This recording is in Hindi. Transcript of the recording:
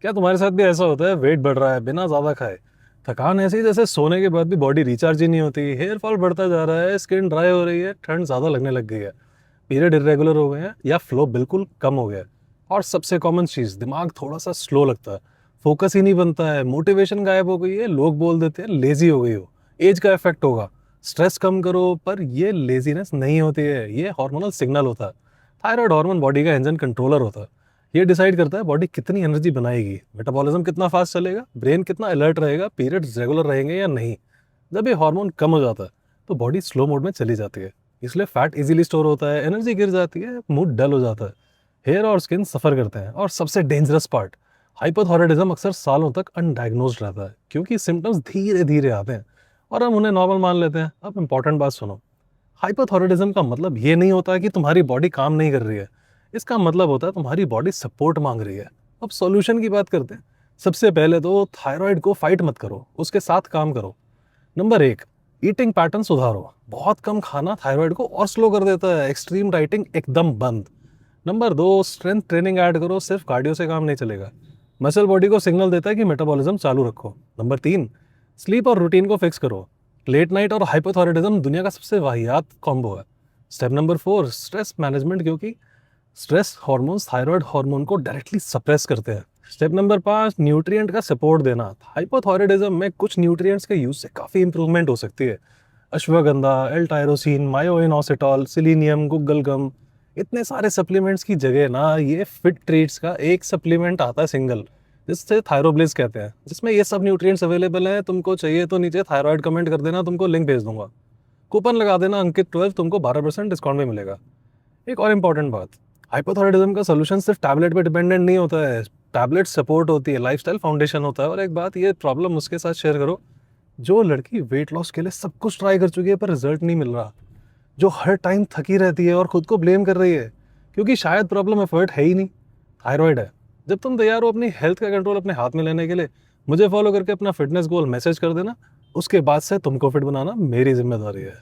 क्या तुम्हारे साथ भी ऐसा होता है, वेट बढ़ रहा है बिना ज्यादा खाए, थकान ऐसी जैसे सोने के बाद भी बॉडी रिचार्ज ही नहीं होती, हेयर फॉल बढ़ता जा रहा है, स्किन ड्राई हो रही है, ठंड ज्यादा लगने लग गई है, पीरियड इरेगुलर हो गए हैं या फ्लो बिल्कुल कम हो गया है, और सबसे कॉमन चीज दिमाग थोड़ा सा स्लो लगता है, फोकस ही नहीं बनता है, मोटिवेशन गायब हो गई है, लोग बोल देते हैं लेजी हो गई हो, एज का इफेक्ट होगा, स्ट्रेस कम करो, पर ये लेजीनेस नहीं होती है, ये हार्मोनल सिग्नल होता है। थायराइड हार्मोन बॉडी का इंजन कंट्रोलर होता है। ये डिसाइड करता है बॉडी कितनी एनर्जी बनाएगी, मेटाबॉलिज्म कितना फास्ट चलेगा, ब्रेन कितना अलर्ट रहेगा, पीरियड्स रेगुलर रहेंगे या नहीं। जब ये हार्मोन कम हो जाता है तो बॉडी स्लो मोड में चली जाती है, इसलिए फैट इजीली स्टोर होता है, एनर्जी गिर जाती है, मूड डल हो जाता है, हेयर और स्किन सफर करते हैं, और सबसे डेंजरस पार्ट, हाइपोथायराइडिज्म अक्सर सालों तक अनडायग्नोज्ड रहता है क्योंकि सिम्टम्स धीरे धीरे आते हैं और हम उन्हें नॉर्मल मान लेते हैं। अब इंपॉर्टेंट बात सुनो, हाइपोथायराइडिज्म का मतलब ये नहीं होता है कि तुम्हारी बॉडी काम नहीं कर रही है, इसका मतलब होता है तुम्हारी बॉडी सपोर्ट मांग रही है। अब सॉल्यूशन की बात करते हैं। सबसे पहले तो थायराइड को फाइट मत करो, उसके साथ काम करो। नंबर एक, ईटिंग पैटर्न सुधारो। बहुत कम खाना थायराइड को और स्लो कर देता है, एक्सट्रीम डाइटिंग एकदम बंद। नंबर दो, स्ट्रेंथ ट्रेनिंग ऐड करो, सिर्फ कार्डियो से काम नहीं चलेगा, मसल बॉडी को सिग्नल देता है कि मेटाबॉलिज्म चालू रखो। नंबर तीन, स्लीप और रूटीन को फिक्स करो। लेट नाइट और हाइपोथायराइडिज्म दुनिया का सबसे वाहियात कॉम्बो है। Step number four, stress management, क्योंकि स्ट्रेस हार्मोन्स थायराइड हार्मोन को डायरेक्टली सप्रेस करते हैं। स्टेप नंबर पाँच, न्यूट्रिएंट का सपोर्ट देना। हाइपोथायराइडिज्म में कुछ न्यूट्रिएंट्स के यूज से काफ़ी इंप्रूवमेंट हो सकती है। अश्वगंधा, एल टायरोसिन, मायोइनोसिटॉल, सिलीनियम, गुग्गलगम, इतने सारे सप्लीमेंट्स की जगह ना ये फिट ट्रीट्स का एक सप्लीमेंट आता है सिंगल, जिससे थायरोब्लिस कहते हैं, जिसमें ये सब न्यूट्रिएंट्स अवेलेबल हैं। तुमको चाहिए तो नीचे थायराइड कमेंट कर देना, तुमको लिंक भेज दूंगा। कूपन लगा देना अंकित 12, तुमको 12% डिस्काउंट भी मिलेगा। एक और इम्पॉर्टेंट बात, हाइपोथायराइडिज्म का सोल्यूशन सिर्फ टैबलेट पे डिपेंडेंट नहीं होता है, टैबलेट सपोर्ट होती है, लाइफस्टाइल फाउंडेशन होता है। और एक बात, ये प्रॉब्लम उसके साथ शेयर करो जो लड़की वेट लॉस के लिए सब कुछ ट्राई कर चुकी है पर रिजल्ट नहीं मिल रहा, जो हर टाइम थकी रहती है और खुद को ब्लेम कर रही है क्योंकि शायद प्रॉब्लम एफर्ट है ही नहीं, थायराइड है। जब तुम तैयार हो अपनी हेल्थ का कंट्रोल अपने हाथ में लेने के लिए, मुझे फॉलो करके अपना फिटनेस गोल मैसेज कर देना, उसके बाद से तुमको फिट बनाना मेरी जिम्मेदारी है।